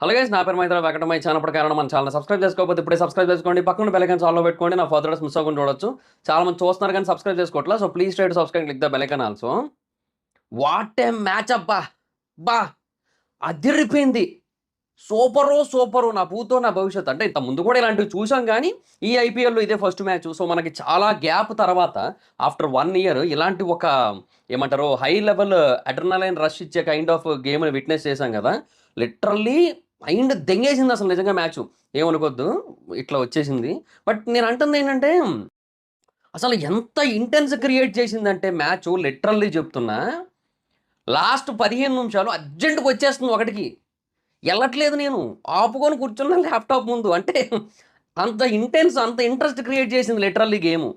Hello guys, నా పేరు Maitra Venkata. My channel ప్రకారం మన ఛానల్ సబ్స్క్రైబ్ చేసుకోకపోతే ఇప్పుడే సబ్స్క్రైబ్ చేసుకోండి. పక్కన బెల్ ఐకాన్ ఆన్లో పెట్టుకోండి. నా ఫర్దర్స్ మిస్ అవ్వకుండా చూడొచ్చు. చాలా మంది చూస్తున్నారు కానీ సబ్స్క్రైబ్ చేసుకోవట్లేదు. So please try to subscribe, click the bell icon also. What a match అబ్బా! బా అదిరిపోయింది. సూపరు నా భూతో నా భవిష్యత్తు. అంటే ఇంత ముందు కూడా ఇలాంటివి చూసాం కానీ ఈ ఐపీఎల్‌లో ఇదే ఫస్ట్ మ్యాచ్. సో మనకి చాలా గ్యాప్ తర్వాత ఆఫ్టర్ 1 ఇయర్ ఇలాంటి ఒక ఏమంటారు హై లెవెల్ అడ్రినలైన్ రష్ ఇచ్చే కైండ్ ఆఫ్ గేమ్‌ని విట్‌నెస్ చేశాం కదా! లిటరల్లీ మైండ్ దెంగేసింది అసలు నిజంగా మ్యాచ్. ఏమనుకోవద్దు, ఇట్లా వచ్చేసింది. బట్ నేను అంటుందేంటంటే, అసలు ఎంత ఇంటెన్స్ క్రియేట్ చేసిందంటే మ్యాచ్, లిటరల్లీ చెప్తున్నా. లాస్ట్ 15 నిమిషాలు అర్జెంట్‌గా వచ్చేస్తుంది ఒకటికి. ఎళ్ళట్లేదు నేను. ఆపుకొని కూర్చున్నా ల్యాప్‌టాప్ ముందు. అంటే అంత ఇంటెన్స్, అంత ఇంట్రెస్ట్ క్రియేట్ చేసింది లిటరల్లీ గేము.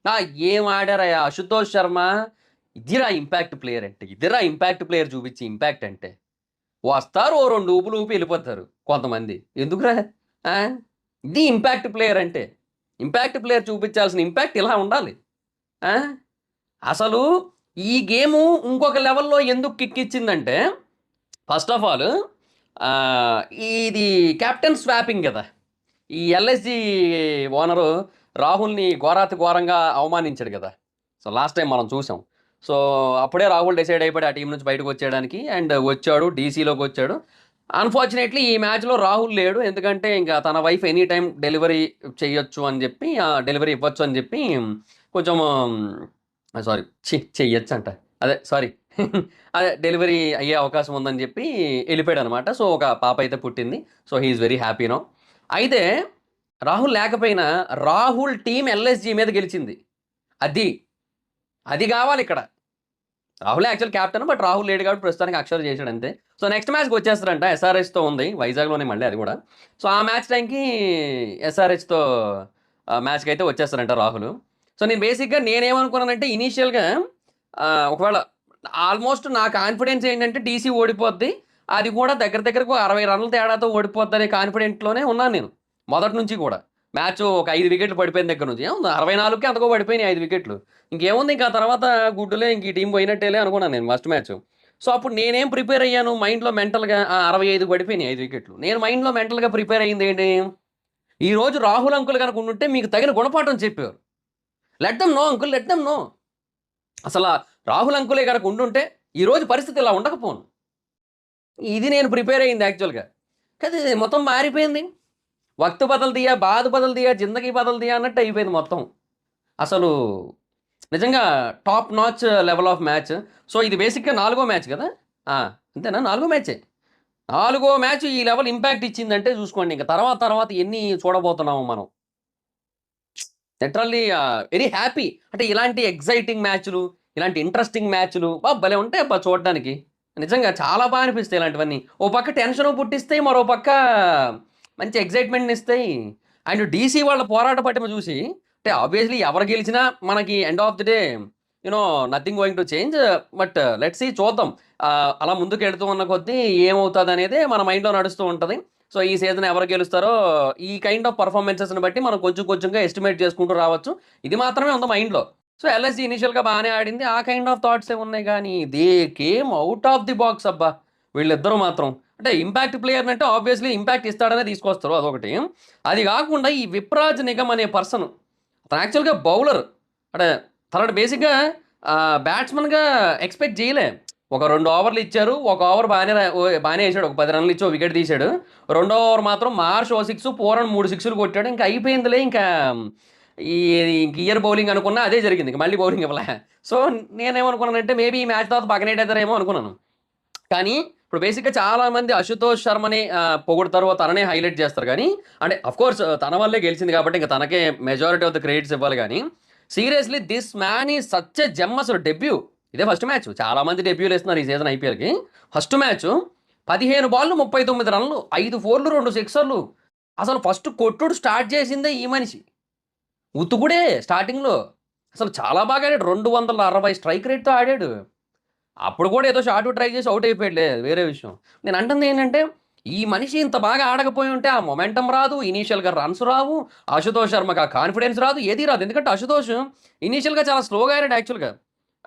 ఆ! ఏం ఆడారయ్యా అశుతోష్ శర్మ. ఇదిరా ఇంపాక్ట్ ప్లేయర్ అంటే. ఇదిరా ఇంపాక్ట్ ప్లేయర్ చూపించే ఇంపాక్ట్ అంటే. వస్తారు, ఓ 2 ఊపులు ఊపి ఎళ్ళిపోతారు కొంతమంది. ఎందుకురా? ఆ! ఇది ఇంపాక్ట్ ప్లేయర్ అంటే. ఇంపాక్ట్ ప్లేయర్ చూపించాల్సిన ఇంపాక్ట్ ఇలా ఉండాలి. ఆ! అసలు ఈ గేము ఇంకొక లెవెల్‌లో ఎందుకు కిక్కిచ్చిందంటే, ఫస్ట్ ఆఫ్ ఆల్ ఇది కెప్టెన్ స్వాపింగ్ గదా! ఈ ఎల్ఎస్‌జీ ఓనరు రాహుల్‌ని ఘోరాతి ఘోరంగా అవమానించాడు గదా! సో లాస్ట్ టైమ్ మనం చూసాం. సో అప్పుడే రాహుల్ డిసైడ్ అయిపోయాడు ఆ టీం నుంచి బయటకొచ్చేయడానికి. అండ్ వచ్చాడు, డీసీలోకొచ్చాడు. అన్‌ఫార్చునేట్‌లీ ఈ మ్యాచ్‌లో రాహుల్ లేడు. ఎందుకంటే ఇంక తన వైఫ్ ఎనీ టైమ్ డెలివరీ చెయ్యొచ్చు అని జెప్పి, డెలివరీ ఇవ్వచ్చు అని జెప్పి కొంచెం సారీ, చెయ్యొచ్చంట. అదే సారీ. అదే డెలివరీ అయ్యే అవకాశం ఉందని జెప్పి ఎళ్ళిపోయాడనమాట. సో ఒక పాప అయితే పుట్టింది. So he is very happy now. అయితే రాహుల్ లేకపోయినా రాహుల్ టీమ్ ఎల్ఎస్‌జీ మీద గెలిచింది. అది. అది గావాలిక్కడ. రాహులే యాక్చువల్ కెప్టెన్. బట్ రాహుల్ లేడు కాబట్టి ప్రస్తుతానికి అక్షర్ చేసాడు అంతే. సో నెక్స్ట్ మ్యాచ్‌కి వచ్చేస్తారంట. ఎస్ఆర్‌హెచ్‌తో ఉంది. వైజాగ్‌లోనే మళ్ళీ అది గూడా. సో ఆ మ్యాచ్ టైంకి ఎస్ఆర్‌హెచ్‌తో మ్యాచ్‌కి అయితే వచ్చేస్తారంట రాహుల్. సో నేను బేసిక్‌గా నేనేమనుకున్నానంటే ఇనీషియల్‌గా ఒకవేళ ఆల్మోస్ట్ నా కాన్ఫిడెన్స్ ఏంటంటే డీసీ ఓడిపోద్ది. అది కూడా దగ్గర దగ్గరకు 60 రన్‌ల తేడాతో ఓడిపోద్దనే కాన్ఫిడెంట్‌లోనే ఉన్నాను నేను. మొదటి నుంచి కూడా. మ్యాచ్ ఒక 5 వికెట్లు పడిపోయిన దగ్గర నుంచి. ఏముంది 64కి ఎంతకో పడిపోయినాయి 5 వికెట్లు. ఇంకేముంది ఇంక ఆ తర్వాత గుడ్డులే, ఇంక ఈ టీమ్ పోయినట్టేలే అనుకున్నాను నేను ఫస్ట్ మ్యాచ్. సో అప్పుడు నేనేం ప్రిపేర్ అయ్యాను మైండ్‌లో మెంటల్‌గా 65 పడిపోయినాయి 5 వికెట్లు. నేను మైండ్‌లో మెంటల్‌గా ప్రిపేర్ అయ్యిందేంటి? ఈరోజు రాహుల్ అంకుల్ గనక ఉండుంటే మీకు తగిన గుణపాఠం చెప్పేవారు. Let them know uncle, let them know. అసల రాహుల్ అంకులే గనక ఉండుంటే ఈరోజు పరిస్థితి ఇలా ఉండకపోను. ఇది నేను ప్రిపేర్ అయ్యింది యాక్చువల్‌గా. కానీ ఇది మొత్తం మారిపోయింది. వక్త్ బదల్ దియా, బాత్ బదల్ దియా, జిందగీ బదల్ దియా అన్నట్టు అయిపోయింది మొత్తం. అసలు నిజంగా top notch level of match. So ఇది బేసిక్‌గా నాలుగో మ్యాచ్ గదా! ఆ! అంతేనా? నాలుగో మ్యాచే. నాలుగో మ్యాచ్ ఈ లెవెల్ ఇంపాక్ట్ ఇచ్చిందంటే చూసుకోండి. ఇంక తర్వాత ఎన్ని చూడబోతున్నామో మనం. Literally very happy. అంటే ఇలాంటి ఎక్సైటింగ్ మ్యాచ్‌లు, ఇలాంటి ఇంట్రెస్టింగ్ మ్యాచ్‌లు భలే ఉంటాయి అబ్బా చూడడానికి. నిజంగా చాలా అనిపిస్తాయి ఇలాంటివన్నీ. ఓ పక్క టెన్షను పుట్టిస్తాయి. మరో పక్క మంచి ఎక్సైట్‌మెంట్‌నిస్తాయి. అండ్ డీసీ వాళ్ళ పోరాట పటిమ చూసి, అంటే ఆబ్వియస్‌లీ ఎవరు గెలిచినా మనకి end of the day nothing going to change. But let's see, చూద్దాం. అలా ముందుకెళ్తూ ఉన్న కొద్దీ ఏమవుతదనేదే మన మైండ్‌లో నడుస్తూ ఉంటది. సో ఈ సీజన్ ఎవరు గెలుస్తారో ఈ కైండ్ ఆఫ్ పెర్ఫార్మన్సెస్‌ని బట్టి మనం కొంచెం కొంచెంగా ఎస్టిమేట్ చేసుకుంటూ రావచ్చు. ఇది మాత్రమే ఉంది మైండ్‌లో. సో ఎల్ఎస్‌జీ ఇనీషియల్‌గా బానే ఆడింది. ఆ కైండ్ ఆఫ్ థాట్సే ఉన్నాయి గానీ, they came out of the box అబ్బా! వీళ్ళిద్దరూ మాత్రం. అంటే ఇంపాక్ట్ ప్లేయర్‌ని అంటే ఆబ్వియస్‌లీ ఇంపాక్ట్ ఇస్తాడనే తీసుకొస్తారు అదొకటి. అది గాకుండా ఈ విప్రాజ్ నిగమ్ అనే పర్సన్, అతను యాక్చువల్‌గా బౌలర్. అంటే తనని బేసిక్‌గా బ్యాట్స్‌మన్‌గా ఎక్స్‌పెక్ట్ జేయలే. ఒక 2 ఓవర్లు ఇచ్చారు. ఒక ఓవర్ బానే ఏసాడు. ఒక 10 రన్‌లు ఇచ్చి ఓ వికెట్ తీసాడు. రెండో ఓవర్ మాత్రం మార్ష్ ఓ 6, పూరన్ 3 సిక్స్‌లు కొట్టాడు. ఇంక అయిపోయిందిలే ఇంకా. ఈ ఇయర్ బౌలింగ్ అనుకున్నా అదే జరిగింది. ఇంక మళ్ళీ బౌలింగ్ ఇవ్వలే. సో నేనేమనుకున్నానంటే మేబీ ఈ మ్యాచ్ తర్వాత పక్కన నెట్టేద్దారేమో అనుకున్నాను. కానీ ఇప్పుడు బేసిక్‌గా చాలామంది అశుతోష్ శర్మని పొగుడుతారు. తననే హైలైట్ చేస్తారు గానీ, అంటే ఆఫ్‌కోర్స్ తన వల్లే గెలిచింది కాబట్టి ఇంక తనకే మెజారిటీ ఆఫ్ ద క్రెడిట్స్ ఇవ్వాలి గానీ, seriously this man is such a gem. అసలు డెబ్యూ. ఇదే ఫస్ట్ మ్యాచ్. చాలా మంది డెబ్యూలేస్తున్నారు ఈ సీజన్ ఐపీఎల్‌కి. ఫస్ట్ మ్యాచు 15 బాల్‌లు 39 రన్‌లు, 5 ఫోర్‌లు, 2 సిక్సర్‌లు. అసలు ఫస్ట్ కొట్టుడు స్టార్ట్ చేసిందే ఈ మనిషి. ఉతుకుడే స్టార్టింగ్‌లో. అసలు చాలా బాగా ఆడాడు. 260 స్ట్రైక్ రేట్‌తో ఆడాడు. అప్పుడు కూడా ఏదో షార్ట్ ట్రై చేసి ఔట్ అయిపోయాడులే, అది వేరే విషయం. నేను అంటుంది ఏంటంటే, ఈ మనిషి ఇంత బాగా ఆడకపోయి ఉంటే ఆ మొమెంటమ్ రాదు. ఇనీషియల్‌గా రన్స్ రావు. అశుతోష్ శర్మకి ఆ కాన్ఫిడెన్స్ రాదు. ఏది రాదు. ఎందుకంటే అశుతోష్ ఇనీషియల్‌గా చాలా స్లోగా ఆడాడు యాక్చువల్‌గా.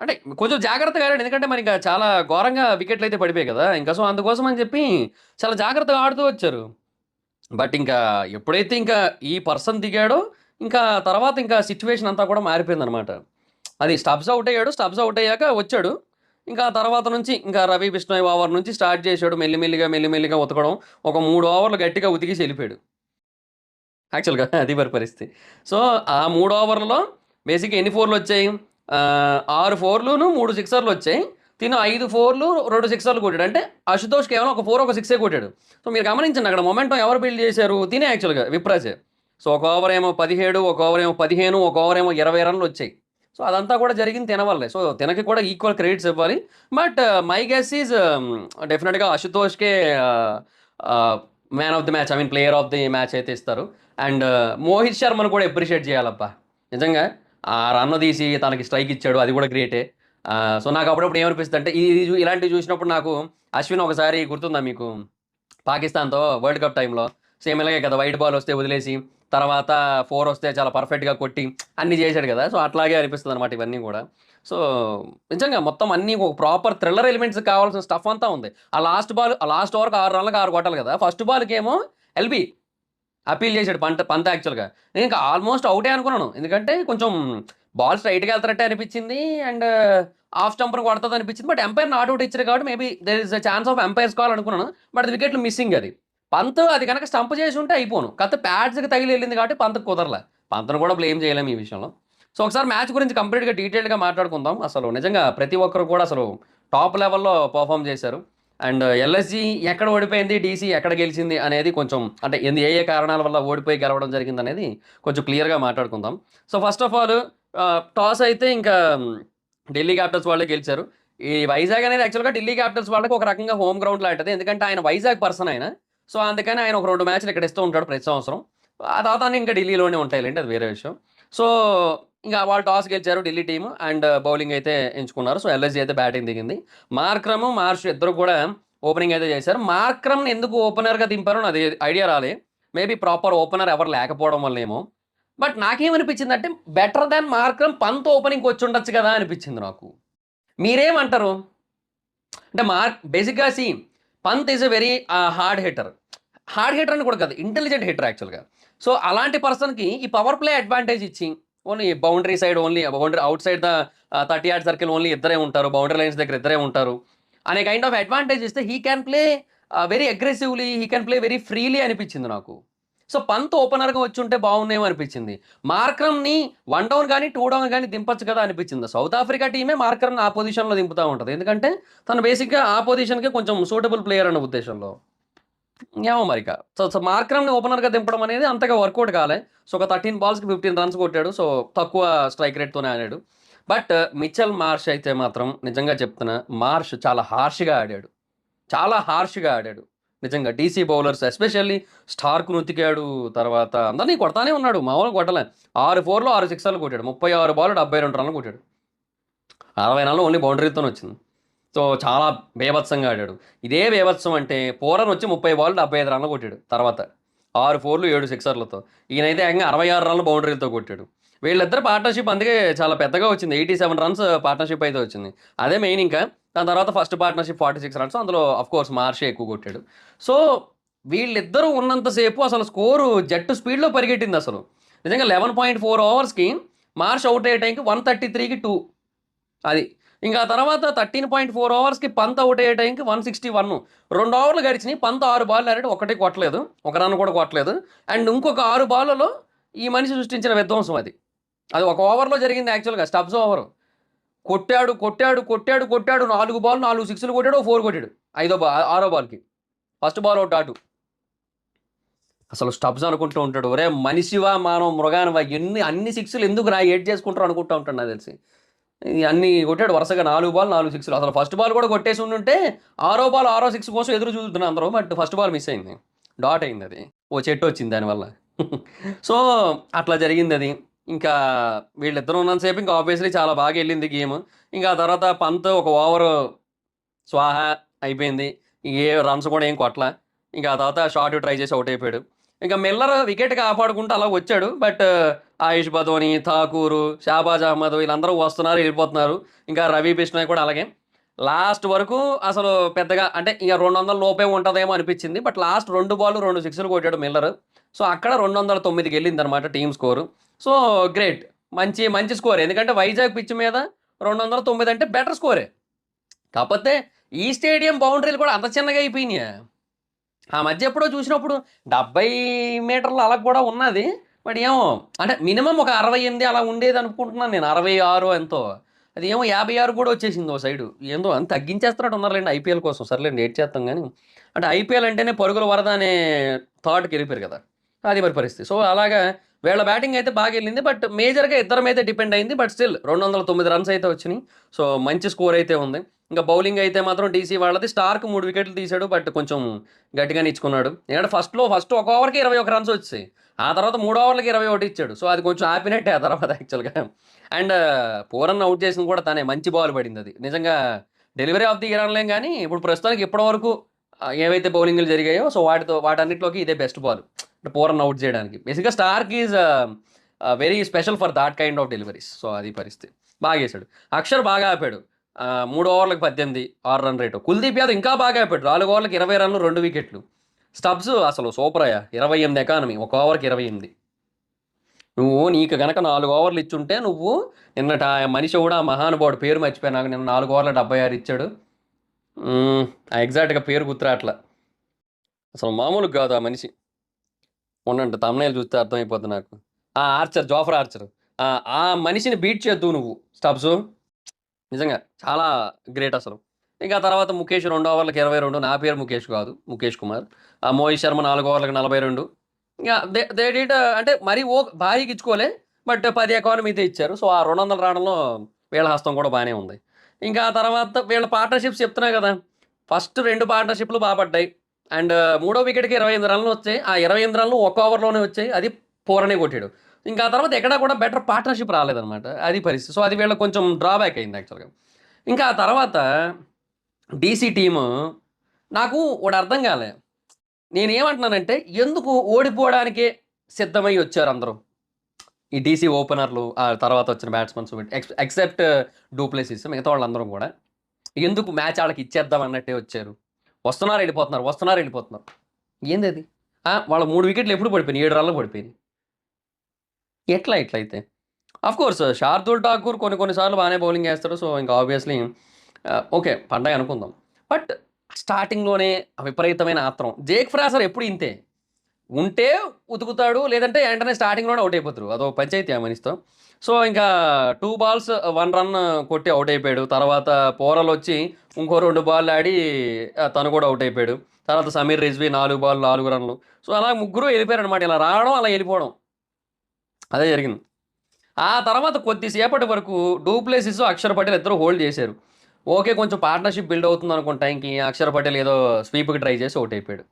అంటే కొంచెం జాగ్రత్తగా ఆడాడు. ఎందుకంటే మరి ఇంకా చాలా ఘోరంగా వికెట్లు అయితే పడిపోయాయి కదా! ఇంకా సో, అందుకోసం అని చెప్పి చాలా జాగ్రత్తగా ఆడుతూ వచ్చారు. బట్ ఇంకా ఎప్పుడైతే ఇంకా ఈ పర్సన్ దిగాడో, ఇంకా తర్వాత ఇంకా సిట్యుయేషన్ అంతా కూడా మారిపోయిందనమాట. అది స్టబ్స్ ఔట్ అయ్యాడు. స్టబ్స్ ఔట్ అయ్యాక వచ్చాడు. ఇంకా ఆ తర్వాత నుంచి ఇంకా రవి బిష్ణోయ్ ఓవర్ నుంచి స్టార్ట్ చేశాడు. మెల్లిమెల్లిగా, మెల్లిమెల్లిగా ఉతకడం. ఒక 3 ఓవర్లు గట్టిగా ఉతికేసి ఎళ్ళిపోయాడు. యాక్చువల్‌గా అది మరి పరిస్థితి. సో, ఆ 3 ఓవర్‌లలో బేసిక్‌గా ఎన్ని ఫోర్‌లొచ్చాయి? 6 ఫోర్‌లును, 3 సిక్సర్‌లొచ్చాయి. తిను 5 ఫోర్‌లు, 2 సిక్సర్‌లు కొట్టాడు. అంటే అశుతోష్ కేవలం ఒక 4, ఒక సిక్సే కొట్టాడు. సో, మీరు గమనించండి అక్కడ మొమెంటం ఎవరు బిల్డ్ చేశారు? తినే యాక్చువల్‌గా విప్రాజే. సో, ఒక ఓవర్ ఏమో 17, ఒక ఓవర్ ఏమో 15, ఒక ఓవర్ ఏమో 20 రన్‌లొచ్చాయి. సో, అదంతా కూడా జరిగింది తిన వల్లే. సో, తినకి కూడా ఈక్వల్ క్రెడిట్స్ ఇవ్వాలి. బట్ మై గెస్ ఈజ్ డెఫినిట్‌గా అశుతోష్‌కే ఆహ్, ఆహ్, man of the match I mean player of the match అయితే ఇస్తారు. అండ్ మోహిత్ శర్మను కూడా అప్రిషియేట్ చేయాలబ్బా! నిజంగా ఆ రన్ తీసి తనకి స్ట్రైక్ ఇచ్చాడు. అది కూడా గ్రేటే. సో, నాకు అప్పుడప్పుడు ఏమనిపిస్తదంటే ఇలాంటివి చూసినప్పుడు నాకు అశ్విన్ ఒకసారి గుర్తుందా మీకు? పాకిస్తాన్‌తో వరల్డ్ కప్ టైమ్‌లో సేమ్ ఇలాగే కదా! వైట్ బాల్ వస్తే వదిలేసి, తర్వాత 4 వస్తే చాలా పర్ఫెక్ట్‌గా కొట్టి అన్నీ చేశాడు కదా! సో, అట్లాగే అనిపిస్తదనమాట ఇవన్నీ కూడా. సో, నిజంగా మొత్తం అన్నీ ఒక ప్రాపర్ థ్రిల్లర్ ఎలిమెంట్స్ కావాల్సిన స్టఫ్ అంతా ఉంది. ఆ లాస్ట్ ఓవర్‌కి 6 రన్‌లకి 6 కొట్టాలి కదా! ఫస్ట్ బాల్‌కేమో ఎల్బీ అప్పీల్ చేసాడు పంత్ యాక్చువల్‌గా. నేనింక ఆల్‌మోస్ట్ ఔటే అనుకున్నాను. ఎందుకంటే కొంచెం బాల్ స్ట్రెయిట్‌గా ఎళ్తున్నట్టే అనిపించింది. అండ్ ఆఫ్ స్టంప్‌ని కొడతదనిపించింది. బట్ ఎంపైర్ నాట్ ఔట్ ఇచ్చారు కాబట్టి maybe there is a chance of umpire's call అనుకున్నాను. బట్ అది వికెట్లు మిస్సింగ్ అది. పంత్ అది గనక స్టంప్ చేసుంటే అయిపోను. కాకపోతే ప్యాడ్స్‌కి తగిలి ఎళ్ళింది కాబట్టి పంత్‌కి కుదరల. పంత్‌ని కూడా బ్లేమ్ చేయలేం ఈ విషయంలో. సో, ఒకసారి మ్యాచ్ గురించి కంప్లీట్‌గా డీటెయిల్డ్‌గా మాట్లాడుకుందాం. అసలు నిజంగా ప్రతి ఒక్కరు కూడా అసలు టాప్ లెవెల్‌లో పెర్ఫార్మ్ చేశారు. అండ్ ఎల్ఎస్‌జీ ఎక్కడ ఓడిపోయింది, డీసీ ఎక్కడ గెలిచింది అనేది కొంచెం అంటే ఏ కారణాల వల్ల ఓడిపోయి గెలవడం జరిగిందనేది కొంచెం క్లియర్‌గా మాట్లాడుకుందాం. So, first of all toss అయితే ఇంకా ఢిల్లీ క్యాపిటల్స్ వాళ్ళే గెలిచారు. ఈ వైజాగ్ అనేది యాక్చువల్‌గా ఢిల్లీ క్యాపిటల్స్ వాళ్ళకి ఒక రకంగా హోమ్ గ్రౌండ్ లాంటిది. ఎందుకంటే ఆయన వైజాగ్ పర్సన్ ఆయన. సో, అందుకని ఆయన ఒక 2 మ్యాచ్‌లు ఇక్కడ ఇస్తూ ఉంటాడు ప్రతి సంవత్సరం. ఆ తర్వాత అన్నీ ఇంకా ఢిల్లీలోనే ఉంటాయిలెండి అది వేరే విషయం. సో, ఇంక వాళ్ళు టాస్ గెలిచారు ఢిల్లీ టీము అండ్ బౌలింగ్ అయితే ఎంచుకున్నారు. సో, ఎల్ఎస్‌జీ అయితే బ్యాటింగ్ దిగింది. మార్క్రమ్, మార్ష్ ఇద్దరు కూడా ఓపెనింగ్ అయితే చేశారు. మార్క్రమ్‌ని ఎందుకు ఓపెనర్‌గా దింపారో నాది ఐడియా రాలే. మేబీ ప్రాపర్ ఓపెనర్ ఎవరు లేకపోవడం వల్లేమో. బట్ నాకేమనిపించిందంటే బెటర్ దాన్ మార్క్రమ్ పంత్ ఓపెనింగ్‌కి వచ్చుండొచ్చు కదా! అనిపించింది నాకు. మీరేమంటారు? అంటే బేసిక్‌గా Pant is a very hard hitter. Hard hitter అని కూడా కాదు. ఇంటెలిజెంట్ హిట్టర్ యాక్చువల్‌గా. సో, అలాంటి పర్సన్‌కి ఈ పవర్ ప్లే అడ్వాంటేజ్ ఇచ్చి only boundary side boundary out side the 30 yard circle only ఇద్దరే ఉంటారు. బౌండరీ లైన్స్ దగ్గర ఇద్దరే ఉంటారు. అనే కైండ్ ఆఫ్ అడ్వాంటేజ్ ఇస్తే he can play very aggressively, he can play very freely అనిపించింది నాకు. సో, పంత్ ఓపెనర్‌గా వచ్చుంటే బాగున్నేమో అనిపించింది. మార్క్రమ్‌ని 1 డౌన్ గాని, 2 డౌన్ గాని దింపొచ్చు కదా అనిపించింది. సౌత్ ఆఫ్రికా టీమే మార్కర్‌ని ఆ పొజిషన్‌లో దింపుతా ఉంటది. ఎందుకంటే తను బేసిక్‌గా ఆ పొజిషన్‌కే కొంచెం సూటబుల్ ప్లేయర్ అన్న ఉద్దేశంలో. ఏమో మరిక. సో, మార్క్రమ్‌ని ఓపెనర్‌గా దింపడం అనేది అంతగా వర్కౌట్ కాలే. సో, ఒక 13 బాల్స్‌కి 15 రన్స్ కొట్టాడు. సో, తక్కువ స్ట్రైక్ రేట్‌తోనే ఆడాడు. బట్ మిచెల్ మార్ష్ అయితే మాత్రం నిజంగా చెప్తున్నా మార్ష్ చాలా హార్ష్‌గా ఆడాడు. చాలా హార్ష్‌గా ఆడాడు. నిజంగా డీసీ బౌలర్స్ ఎస్పెషల్లీ స్టార్క్‌ని ఉతికాడు. తర్వాత అందరిని కొడతానే ఉన్నాడు. మామూలుగా కొట్టలే. 6 ఫోర్‌లు, 6 సిక్సర్‌లు కొట్టాడు. 36 బాల్‌లు 72 రన్‌లు కొట్టాడు. 60 రన్‌లు ఓన్లీ బౌండరీతోనే వచ్చింది. సో, చాలా బీభత్సంగా ఆడాడు. ఇదే బీభత్సం అంటే పూరన్ వచ్చి 30 బాల్‌లు 75 రన్‌లు కొట్టాడు తర్వాత. 6 ఫోర్‌లు, 7 సిక్సర్‌లతో. ఈయనైతే ఏకంగా 66 రన్‌లు బౌండరీలతో కొట్టాడు. వీళ్ళిద్దరి పార్ట్నర్‌షిప్ అందుకే చాలా పెద్దగా వచ్చింది. 87 రన్స్ పార్ట్నర్‌షిప్ అయితే వచ్చింది. అదే మెయిన్ ఇంకా. దాని తర్వాత ఫస్ట్ పార్ట్నర్‌షిప్ 46 రన్స్. అందులో ఆఫ్‌కోర్స్ మార్షే ఎక్కువ కొట్టాడు. సో, వీళ్ళిద్దరూ ఉన్నంత సేపు అసలు స్కోరు జట్టు స్పీడ్‌లో పరిగెట్టిందసలు. నిజంగా 11.4 ఓవర్స్‌కి మార్ష్ ఔట్ అయ్యే టైంకి 133కి 2 అది. ఇంకా ఆ తర్వాత 13.4 ఓవర్స్‌కి పంత్ ఔట్ అయ్యే టైంకి 161. 2 ఓవర్లు గడిచినియి. పంత్ 6 బాల్లు ఆడాడు. ఒక్కటి కొట్టలేదు. ఒక రన్ కూడా కొట్టలేదు. అండ్ ఇంకొక 6 బాల్లలో ఈ మనిషి సృష్టించిన విధ్వంసం అది. అది ఒక ఓవర్‌లో జరిగింది యాక్చువల్‌గా స్టబ్స్ ఓవరు. కొట్టాడు, కొట్టాడు, కొట్టాడు, కొట్టాడు. 4 బాల్ 4 సిక్స్‌లు కొట్టాడు. ఓ 4 కొట్టాడు. ఆరో బాల్‌కి. ఫస్ట్ బాల్ ఔట్ అటు. అసలు స్టబ్స్ అనుకుంటూ ఉంటాడు. ఒరేయ్ మనిషివా మానవ మృగానివా అన్ని సిక్స్‌లు ఎందుకురా ఏడ్ చేసుకుంటారు అనుకుంటా ఉంటాడు నాకు తెలిసి. అన్నీ కొట్టాడు వరుసగా 4 బాల్ 4 సిక్స్‌లు. అసలు ఫస్ట్ బాల్ కూడా కొట్టేసి ఉండుంటే ఆరో బాల్ ఆరో సిక్స్ కోసం ఎదురు చూస్తున్నారు అందరూ. బట్ ఫస్ట్ బాల్ మిస్ అయింది. డాట్ అయిందది. ఓ చెట్టొచ్చింది దానివల్ల. సో, అట్లా జరిగిందది. ఇంకా వీళ్ళిద్దరూ ఉన్నంత సేపు ఇంకా ఆబ్వియస్‌లీ చాలా బాగా ఎళ్ళింది గేము. ఇంకా ఆ తర్వాత పంత్ ఒక ఓవరు స్వాహా అయిపోయింది. ఏ రన్స్ కూడా ఏం కొట్టల. ఇంకా ఆ తర్వాత షాట్ ట్రై చేసి ఔట్ అయిపోయాడు. ఇంకా మిల్లర్ వికెట్ కాపాడుకుంటూ అలా వచ్చాడు. బట్ ఆయుష్ బదోని, ఠాకూరు, షాబాజ్ అహ్మద్ వీళ్ళందరూ వస్తున్నారు, వెళ్ళిపోతున్నారు. ఇంకా రవి బిష్నాయ్ కూడా అలాగే. లాస్ట్ వరకు అసలు పెద్దగా అంటే ఇక 200 లోపే ఉంటదేమో అనిపించింది. బట్ లాస్ట్ 2 బాల్లు 2 సిక్స్‌లు కొట్టాడు మిల్లర్. సో, అక్కడ 209కి వెళ్ళిందనమాట టీమ్ స్కోరు. So, great. మంచి మంచి స్కోరే. ఎందుకంటే వైజాగ్ పిచ్ మీద 209 అంటే బెటర్ స్కోరే. కాపోతే ఈ స్టేడియం బౌండరీలు కూడా అంత చిన్నగా అయిపోయినాయా? ఆ మధ్య ఎప్పుడో చూసినప్పుడు 70 మీటర్లు అలా కూడా ఉన్నది. బట్ ఏమో అంటే మినిమమ్ ఒక 68 అలా ఉండేదనుకుంటున్నాను నేను. 66 ఎంతో. అది ఏమో 56 కూడా వచ్చేసింది ఓ సైడు. ఏందో అని తగ్గించేస్తున్నట్టు ఉన్నారులెండి ఐపీఎల్ కోసం. సర్లేండి ఏటి చేత్తాం గానీ. అంటే ఐపీఎల్ అంటేనే పరుగుల వరద అనే థాట్‌కెళ్ళిపోయారు కదా! అది మరి పరిస్థితి. సో, అలాగా వీళ్ళ బ్యాటింగ్ అయితే బాగెళ్ళింది. బట్ మేజర్‌గా ఇద్దరి మీదే డిపెండ్ అయింది. బట్ స్టిల్ 209 రన్స్ అయితే వచ్చినియి. సో, మంచి స్కోర్ అయితే ఉంది. ఇంకా బౌలింగ్ అయితే మాత్రం డీసీ వాళ్ళది. స్టార్క్ 3 వికెట్లు తీశాడు. బట్ కొంచెం గట్టిగానే ఇచ్చుకున్నాడు. ఎందుకంటే ఫస్ట్ ఒక ఓవర్‌కి 21 రన్స్ వచ్చేసాయి. ఆ తర్వాత 3 ఓవర్లకి 21 ఇచ్చాడు. సో, అది కొంచెం ఆపినట్టే ఆ తర్వాత యాక్చువల్‌గా. అండ్ పూరన్‌ని ఔట్ చేసింది కూడా తనే. మంచి బాల్ పడిందది. నిజంగా డెలివరీ ఆఫ్ ది ఇయర్ అనలేం గానీ, ఇప్పుడు ప్రస్తుతానికి ఇప్పటి వరకు ఏవైతే బౌలింగ్‌లు జరిగాయో సో, వాటన్నిటిలోకి ఇదే బెస్ట్ బాల్. అంటే పూరన్‌ని ఔట్ చేయడానికి. బేసిక్‌గా Starc is very special for that kind of deliveries. So, అది పరిస్థితి. బాగేశాడు. అక్షర్ బాగా ఆపాడు. 3 ఓవర్లకు 18, 6 రన్ రేటు. కుల్దీప్ యాదవ్ ఇంకా బాగా ఆపాడు. 4 ఓవర్లకు 20 రన్లు, 2 వికెట్లు. స్టబ్స్ అసలు సూపరయ్యా. 28 ఎకానమీ. ఒక ఓవర్‌కి 28. నీకు గనక 4 ఓవర్లు ఇచ్చుంటే నువ్వు నిన్నట ఆ మనిషి కూడా ఆ మహానుభావుడు పేరు మర్చిపోయాను. నాకు నిన్న 4 ఓవర్ల 76 ఇచ్చాడు. ఎగ్జాక్ట్‌గా పేరు గుర్తురాట్ల. అసలు మామూలుగా కాదు ఆ మనిషి. ఉండండి థంబ్‌నెయిల్ చూస్తే అర్థమైపోద్ది నాకు. Jofra Archer. ఆ! ఆ మనిషిని బీట్ చేద్దువు నువ్వు స్టబ్సు. నిజంగా చాలా గ్రేట్ అసలు. ఇంకా తర్వాత ముఖేష్ 2 ఓవర్లకి 22. నా పేరు ముఖేష్ కాదు. ముఖేష్ కుమార్. మోహిత్ శర్మ 4 ఓవర్లకి 42. ఇంగ దే డిడ్ అంటే మరీ భారీగా ఇచ్చుకోలే. బట్ 10 ఎకానమీతే ఇచ్చారు. సో, ఆ 200 రావడంలో వీళ్ళ హస్తం కూడా బానే ఉంది. ఇంకా ఆ తర్వాత వీళ్ళ పార్ట్నర్‌షిప్స్ చెప్తున్నా కదా! ఫస్ట్ 2 పార్ట్నర్‌షిప్‌లు బా పడ్డాయి. అండ్ మూడో వికెట్‌కి 28 రన్‌లు వచ్చాయి. ఆ 28 రన్‌లు ఒక ఓవర్‌లోనే వచ్చాయి. అది పూరనే కొట్టాడు. ఇంకా ఆ తర్వాత ఎక్కడా కూడా బెటర్ పార్ట్నర్‌షిప్ రాలేదనమాట. అది పరిస్థితి. సో, అది వీళ్ళకి కొంచెం డ్రాబ్యాక్ అయింది యాక్చువల్‌గా. ఇంకా ఆ తర్వాత డీసీ టీము నాకు ఒకటి అర్థం కాలే. నేనేమంటున్నానంటే ఎందుకు ఓడిపోవడానికే సిద్ధమై వచ్చారందరూ. ఈ డీసీ ఓపెనర్‌లు, ఆ తర్వాత వచ్చిన బ్యాట్స్‌మన్స్ ఎక్సెప్ట్ డూప్లెసిస్ మిగతా వాళ్ళందరూ గూడా. ఎందుకు మ్యాచ్ ఆళ్ళకి ఇచ్చేద్దాం అన్నట్టే వచ్చారు. వస్తున్నారు, ఎళ్ళిపోతున్నారు. వస్తున్నారు, ఎళ్ళిపోతున్నారు. ఏందది? వాళ్ళ 3 వికెట్లు ఎప్పుడు పడిపోయినాయి? 7 రన్‌లకు పడిపోయినాయి. ఎట్లా ఇట్లయితే? ఆఫ్‌కోర్స్ శార్దూల్ ఠాకూర్ కొన్ని కొన్ని సార్లు బానే బౌలింగ్ ఏస్తాడు. సో, ఇంకా ఆబ్వియస్‌లీ ఓకే. పడ్డాయి అనుకుందాం. బట్ స్టార్టింగ్‌లోనే విపరీతమైన ఆత్రం. జేక్ ఫ్రాసర్ ఎప్పుడు ఇంతే. ఉంటే ఉతుకుతాడు. లేదంటే వెంటనే స్టార్టింగ్‌లోనే ఔట్ అయిపోతారు. అదో పంచాయితీ ఆ మనిషితో. సో, ఇంకా 2 బాల్స్ 1 రన్ కొట్టి ఔట్ అయిపోయాడు. తర్వాత పోరలొచ్చి ఇంకో 2 బాల్లు ఆడి తను కూడా ఔట్ అయిపోయాడు. తర్వాత సమీర్ రిజ్వీ 4 బాల్లు 4 రన్‌లు. సో, అలా ముగ్గురు ఎళ్ళిపోయారనమాట. ఇలా రావడం, అలా ఎళ్ళిపోవడం. అదే జరిగింది. ఆ తర్వాత కొద్దిసేపటి వరకు డూప్లెసిస్, అక్షర్ పటేల్ ఇద్దరు హోల్డ్ చేశారు. ఓకే. కొంచెం పార్ట్నర్‌షిప్ బిల్డ్ అవుతుందనుకున్న టైంకి అక్షర్ పటేల్ ఏదో స్వీప్‌కి ట్రై చేసి ఔట్ అయిపోయాడు.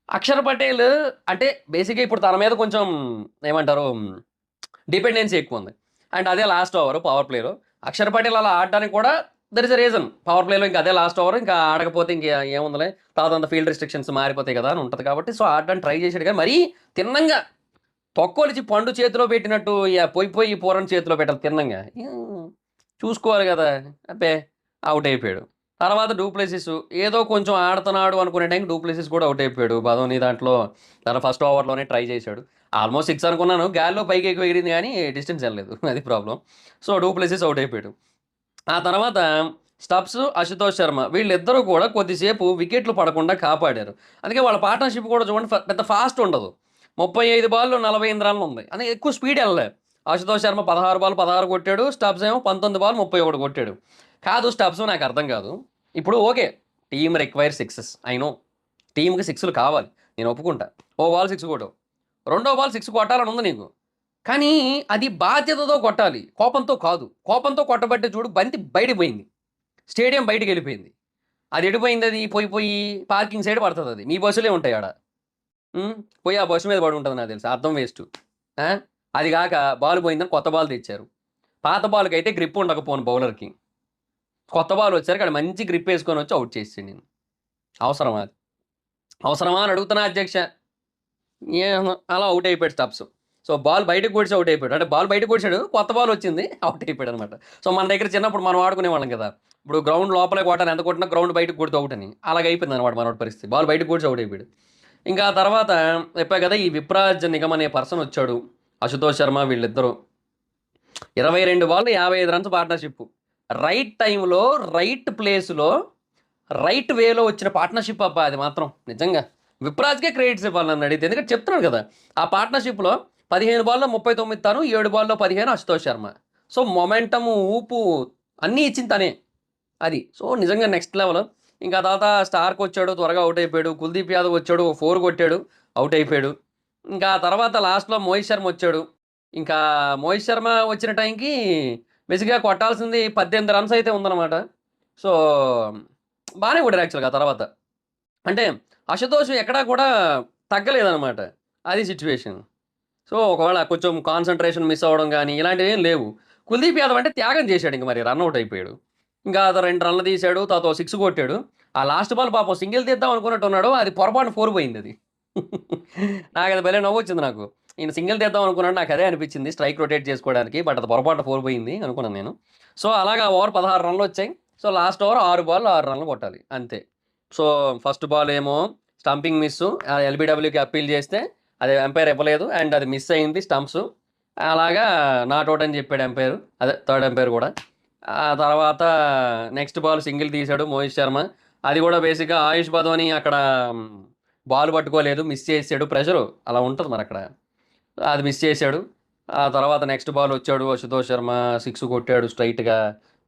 అక్షర్ పటేల్ అంటే బేసిక్‌గా ఇప్పుడు తన మీద కొంచెం ఏమంటారు డిపెండెన్సీ ఎక్కువుంది. అండ్ అదే లాస్ట్ ఓవర్ పవర్ ప్లేలో. అక్షర్ పటేల్ అలా ఆడడానికి కూడా there is a reason. Power ప్లేలో ఇంకా అదే లాస్ట్ ఓవర్. ఇంకా ఆడకపోతే ఇంక ఏముందిలే. తర్వాత అంతా ఫీల్డ్ రిస్ట్రిక్షన్స్ మారిపోతాయి కదా! అని ఉంటది కాబట్టి సో, ఆడడానికి ట్రై చేసాడు కానీ మరీ తిన్నంగా తొక్కలిచి పండు చేతిలో పెట్టినట్టు పోయి పోయి పూరన్ చేతిలో పెట్టాలి తిన్నంగా. చూసుకోవాలి గదా! అబ్బే! ఔట్ అయిపోయాడు. తర్వాత డూప్లెసిస్ ఏదో కొంచెం ఆడుతున్నాడు అనుకునే టైంకి డూప్లెసిస్ కూడా ఔట్ అయిపోయాడు. బదోని దాంట్లో తన ఫస్ట్ ఓవర్‌లోనే ట్రై చేశాడు. ఆల్మోస్ట్ 6 అనుకున్నాను. గాల్లో పైకి ఎక్కువ ఎగిరింది గానీ డిస్టెన్స్ ఎళ్ళలేదు. అది ప్రాబ్లమ్. సో, డూప్లెసిస్ ఔట్ అయిపోయాడు. ఆ తర్వాత స్టబ్స్, అశుతోష్ శర్మ వీళ్ళిద్దరూ కూడా కొద్దిసేపు వికెట్లు పడకుండా కాపాడారు. అందుకే వాళ్ళ పార్ట్నర్‌షిప్ కూడా చూడండి పెద్ద ఫాస్ట్ ఉండదు. 35 బాల్లు 48 రన్‌లు ఉంది. అంటే ఎక్కువ స్పీడ్ ఎళ్ళలే. అశుతోష్ శర్మ 16 బాల్ 16 కొట్టాడు. స్టబ్స్ ఏమో 19 బాల్ 31 కొట్టాడు. కాదు స్టబ్స్ నాకు అర్థం కాదు. ఇప్పుడు okay. Team require sixes. I know. టీమ్‌కి సిక్స్‌లు కావాలి. నేను ఒప్పుకుంటా. ఓ బాల్ 6 కొట్టావు. రెండో బాల్ 6 కొట్టాలని ఉంది నీకు. కానీ అది బాధ్యతతో కొట్టాలి. కోపంతో కాదు. కోపంతో కొట్టబట్టే చూడు బంతి బయటికి పోయింది. స్టేడియం బయటికెళ్ళిపోయింది. అది ఎటు పోయిందది? పోయి పోయి పార్కింగ్ సైడ్ పడతదది. మీ బస్సులే ఉంటాయి ఆడ. హ్మ్. పోయి ఆ బస్సు మీద పడుంటది నాకు తెలిసి. అర్థం వేస్టు. ఆ! అది గాక బాల్ పోయిందని కొత్త బాల్ తెచ్చారు. పాత బాల్‌కైతే గ్రిప్ ఉండకపోను బౌలర్‌కి. కొత్త బాల్ వచ్చేసరికి ఆడు మంచి గ్రిప్ ఏసుకొనొచ్చి ఔట్ చేసేసాడు నిన్ను. అవసరమా అది? అవసరమా అని అడుగుతున్నా అధ్యక్ష. అలా అవుట్ అయిపోయాడు స్టబ్స్. సో, బాల్ బయటకి కొడిసి అవుట్ అయిపోయాడు. అంటే బాల్ బయటకి కొడిసాడు. కొత్త బాల్ వచ్చింది. అవుట్ అయిపోయాడనమాట. సో, మన దగ్గర చిన్నప్పుడు మనం ఆడుకునేవాళ్ళం కదా! ఇప్పుడు గ్రౌండ్ లోపలే కొట్టాలి. ఎంత కొట్టినా గ్రౌండ్ బయటకి కొడితే ఔట్ అని. అలాగ అయిపోయిందనమాట మనోడి పరిస్థితి. బాల్ బయటకి కొడిసి అవుట్ అయిపోయాడు. ఇంకా ఆ తర్వాత చెప్పా కదా! ఈ విప్రాజ్ నిగమ్ అనే పర్సన్ వచ్చాడు. అశుతోష్ శర్మ వీళ్ళిద్దరూ. 22 బాల్‌లో 55 రన్స్ పార్ట్నర్‌షిప్. రైట్ టైమ్‌లో, రైట్ ప్లేస్‌లో, రైట్ వేలో వచ్చిన పార్ట్నర్‌షిప్ అబ్బా! అది మాత్రం నిజంగా. విప్రాజ్‌కే క్రెడిట్స్ ఇవ్వాలి నన్నడిగితే. ఎందుకంటే చెప్తున్నాను కదా! ఆ పార్ట్నర్‌షిప్‌లో 15 బాల్‌లో 39 తను, 7 బాల్‌లో 15 అశుతోష్ శర్మ. సో, మొమెంటము, ఊపు అన్నీ ఇచ్చింది తనే. అది. సో, నిజంగా నెక్స్ట్ లెవెల్. ఇంకా తర్వాత స్టార్కొచ్చాడు. త్వరగా ఔట్ అయిపోయాడు. కుల్దీప్ యాదవ్ వచ్చాడు. ఓ 4 కొట్టాడు. ఔట్ అయిపోయాడు. ఇంకా తర్వాత లాస్ట్‌లో మోహిత్ శర్మ వచ్చాడు. ఇంకా మోహిత్ శర్మ వచ్చిన టైంకి బేసిక్‌గా కొట్టాల్సింది 18 రన్స్ అయితే ఉందన్నమాట. సో, బానే కొట్టారు యాక్చువల్‌గా ఆ తర్వాత. అంటే అశుతోష్ ఎక్కడా కూడా తగ్గలేదనమాట. అది సిట్యుయేషన్. సో, ఒకవేళ కొంచెం కాన్సంట్రేషన్ మిస్ అవ్వడం గాని, ఇలాంటివేం లేవు. కుల్దీప్ యాదవ్ అంటే త్యాగం చేశాడు ఇంక మరి రన్ ఔట్ అయిపోయాడు. ఇంకా అతను 2 రన్‌లు తీశాడు. తర్వాత ఓ 6 కొట్టాడు. ఆ లాస్ట్ బాల్ పాపం సింగిల్ తీద్దాం అనుకున్నట్టున్నాడు. అది పొరపాటున 4 పోయిందది. నాకది భలే నవ్వొచ్చింది నాకు. ఈయన సింగిల్ తీద్దాం అనుకున్నాడు. నాకదే అనిపించింది స్ట్రైక్ రొటేట్ చేసుకోవడానికి. బట్ అది పొరపాటున 4 పోయింది అనుకున్నాను నేను. సో, అలాగా ఓవర్ 16 రన్‌లొచ్చాయి. సో, లాస్ట్ ఓవర్ 6 బాల్‌లో 6 రన్‌లు కొట్టాలి అంతే. సో, ఫస్ట్ బాల్ ఏమో స్టంపింగ్ మిస్సు. ఎల్బీడబ్ల్యూకి అప్పీల్ చేస్తే అది ఎంపైర్ ఇవ్వలేదు. అండ్ అది మిస్ అయింది స్టంప్స్. అలాగా నాట్ ఔట్ అని చెప్పాడు ఎంపైర్. అదే థర్డ్ ఎంపైర్ కూడా. ఆ తర్వాత నెక్స్ట్ బాల్ సింగిల్ తీశాడు మోహిత్ శర్మ. అది కూడా బేసిక్‌గా ఆయుష్ బదోని అక్కడ బాల్ పట్టుకోలేదు. మిస్ చేసాడు. ప్రెషరు అలా ఉంటది మరక్కడ. అది మిస్ చేశాడు. ఆ తర్వాత నెక్స్ట్ బాల్ వచ్చాడు. అశుతోష్ శర్మ 6 కొట్టాడు స్ట్రెయిట్‌గా.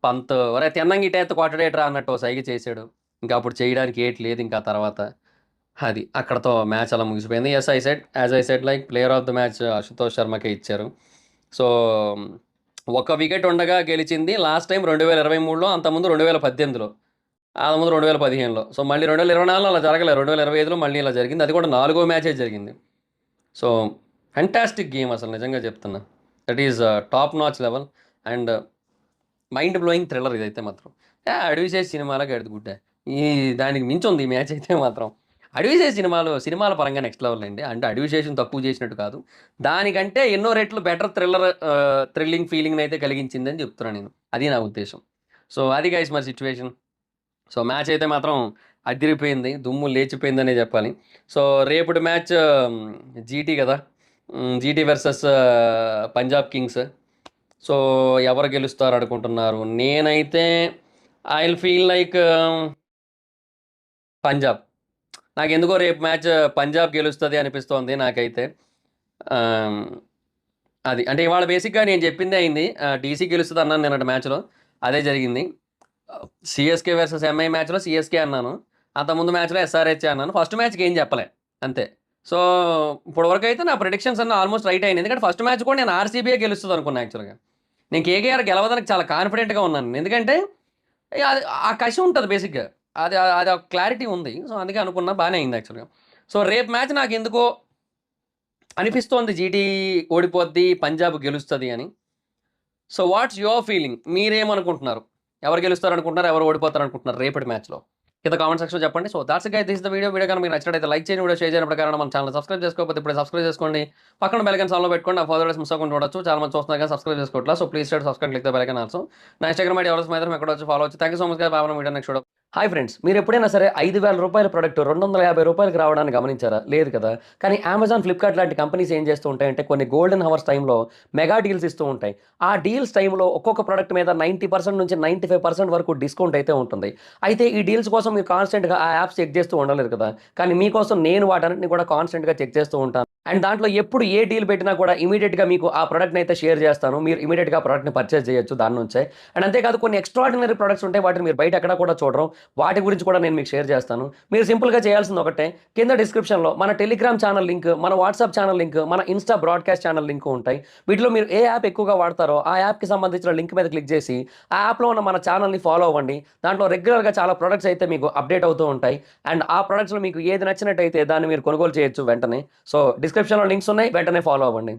పంత్ "ఒరేయ్! తిన్నంగా ఇటేత్తే కొట్టడేట్రా" అన్నట్టు ఓ సైగ చేశాడు. ఇంకా అప్పుడు చేయడానికి ఏటి లేదు ఇంకా తర్వాత. అది. అక్కడితో మ్యాచ్ అలా ముగిసిపోయింది. Yes I said as I said like player of the match Ashutosh శర్మకే ఇచ్చారు. సో, ఒక వికెట్ ఉండగా గెలిచింది లాస్ట్ టైమ్ 2023లో, అంతకుముందు 2018లో, ఆ ముందు 2015లో. సో, మళ్ళీ 2024లో అలా జరగలే. 2025లో మళ్ళీ ఇలా జరిగింది. అది కూడా నాలుగో మ్యాచే జరిగింది. సో, ఫెంటాస్టిక్ గేమ్ అసలు నిజంగా చెప్తున్నా. That is top notch level and mind blowing thriller ఇదైతే మాత్రం. 'అడవిశేష్' సినిమాలా గడిదిగుడ్డ. ఈ దానికి మించుంది ఈ మ్యాచ్ అయితే మాత్రం. 'అడవిశేష్' సినిమాల పరంగా నెక్స్ట్ లెవెల్ అండి. అంటే 'అడవిశేష్'ని తక్కువ చేసినట్టు కాదు. దానికంటే ఎన్నో రెట్లు బెటర్ థ్రిల్లింగ్ ఫీలింగ్‌నైతే కలిగించిందని చెప్తున్నా నేను. అది నా ఉద్దేశ్యం. సో, అది గైస్ మరి సిట్యుయేషన్. సో, మ్యాచ్ అయితే మాత్రం అదిరిపోయింది. దుమ్ము లేచిపోయిందనే చెప్పాలి. సో, రేపటి మ్యాచ్ జీటీ కదా! GT versus Punjab Kings. So, ఎవరు గెలుస్తారనుకుంటున్నారు? నేనైతే I will feel like Punjab. నాకెందుకో రేపు మ్యాచ్ పంజాబ్ గెలుస్తది అనిపిస్తోంది నాకైతే. ఆహ్, అది. అంటే ఇవాళ బేసిక్‌గా నేను చెప్పిందే అయింది. డీసీ గెలుస్తదన్నాను నిన్నటి మ్యాచ్‌లో. అదే జరిగింది. సీఎస్‌కే వర్సెస్ ఎంఐ మ్యాచ్‌లో సీఎస్‌కే అన్నాను. అంతకుముందు మ్యాచ్‌లో ఎస్ఆర్‌హెచ్చే అన్నాను. ఫస్ట్ మ్యాచ్‌కి ఏం చెప్పలే. అంతే. సో, ఇప్పటివరకైతే నా ప్రిడిక్షన్స్ అన్నీ ఆల్మోస్ట్ రైట్ అయినాయి. ఎందుకంటే ఫస్ట్ మ్యాచ్ కూడా నేను ఆర్‌సీబీయే గెలుస్తదనుకున్నా యాక్చువల్‌గా. నేను కేకేఆర్ గెలవదని చాలా కాన్ఫిడెంట్‌గా ఉన్నాను. ఎందుకంటే అది ఆ కసి ఉంటది బేసిక్‌గా. అది ఒక క్లారిటీ ఉంది. సో, అందుకే అనుకున్నా బానే అయింది యాక్చువల్‌గా. సో, రేపు మ్యాచ్ నాకెందుకో అనిపిస్తోంది జీటీ ఓడిపోద్ది, పంజాబ్ గెలుస్తది అని. So, what's your feeling? మీరేమనుకుంటున్నారు? ఎవరు గెలుస్తారనుకుంటున్నారు? ఎవరు ఓడిపోతారనుకుంటున్నారు రేపటి మ్యాచ్‌లో? కింద కామెంట్ సెక్షన్‌లో చెప్పండి. So, that's it guys. This is the video. Video కనుక మీకు నచ్చినట్లయితే లైక్ చేయండి. వీడియో షేర్ చేయడం ప్రకారం మన ఛానెల్‌ని సబ్స్క్రైబ్ చేసుకోకపోతే ఇప్పుడే సబ్స్క్రైబ్ చేసుకోండి. పక్కన బెల్ ఐకాన్ ఆన్‌లో పెట్టుకోండి. నా ఫర్దర్ వీడియోస్ మిస్ అవ్వకుండా చూడొచ్చు. చాలా మంది చూస్తున్నారు కానీ సబ్స్క్రైబ్ చేసుకోవట్లా. So, please share, subscribe, click the bell icon also. నా ఇన్‌స్టాగ్రామ్ ఐడీ ఎవరైతే మాత్రం ఎక్కడ వచ్చి ఫాలో అవ్వచ్చు. Thank you so much guys. Bye. మనం వీడియో నెక్స్ట్ చూద్దాం. Hi friends. మీరెప్పుడైనా సరే రూ. 5,000 ప్రొడక్ట్ రూ. 250కి రావడాన్ని గమనించారా? లేదు కదా! కానీ అమెజాన్, ఫ్లిప్‌కార్ట్ లాంటి కంపెనీస్ ఏం చేస్తూ ఉంటాయంటే కొన్ని గోల్డెన్ హవర్స్ టైమ్‌లో మెగా డీల్స్ ఇస్తూ ఉంటాయి. ఆ డీల్స్ టైమ్‌లో ఒక్కొక్క ప్రొడక్ట్ మీద 90% నుంచి 95% వరకు డిస్కౌంట్ అయితే ఉంటుంది. అయితే ఈ డీల్స్ కోసం మీరు కాన్స్టెంట్‌గా ఆ యాప్స్ చెక్ చేస్తూ ఉండలేరు కదా! కానీ మీకోసం నేను వాటన్నిటిని కూడా కాన్స్టెంట్‌గా చెక్ చేస్తూ ఉంటాను. అండ్ దాంట్లో ఎప్పుడు ఏ డీల్ పెట్టినా కూడా ఇమ్మీడియేట్‌గా మీకు ఆ ప్రొడక్ట్‌ని అయితే షేర్ చేస్తాను. మీరు ఇమ్మీడియేట్‌గా ఆ ప్రొడక్ట్‌ని పర్చేజ్ చేయొచ్చు దాని నుంచే. అండ్ అంతేకాదు కొన్ని ఎక్స్ట్రార్డినరీ ప్రొడక్ట్స్ ఉంటాయి. వాటిని మీరు బయట ఎక్కడా కూడా చూడరు. వాటి గురించి కూడా నేను మీకు షేర్ చేస్తాను. మీరు సింపుల్‌గా చేయాల్సింది ఒకటే. కింద డిస్క్రిప్షన్‌లో మన టెలిగ్రామ్ ఛానల్ లింక్, మన వాట్సాప్ ఛానల్ లింక్, మన ఇన్‌స్టా బ్రాడ్‌కాస్ట్ ఛానల్ లింక్ ఉంటాయి. వీటిలో మీరు ఏ యాప్ ఎక్కువగా వాడతారో ఆ యాప్‌కి సంబంధించిన లింక్ మీద క్లిక్ చేసి ఆ యాప్‌లో ఉన్న మన ఛానల్‌ని ఫాలో అవ్వండి. దాంట్లో రెగ్యులర్‌గా చాలా ప్రొడక్ట్స్ అయితే మీకు అప్డేట్ అవుతూ ఉంటాయి. అండ్ ఆ ప్రొడక్ట్స్‌లో మీకు ఏది నచ్చినట్టయితే దాన్ని మీరు కొనుగోలు చేయొచ్చు వెంటనే. సో, డిస్క్రిప్షన్‌లో లింక్స్ ఉన్నాయి. వెంటనే ఫాలో అవ్వండి.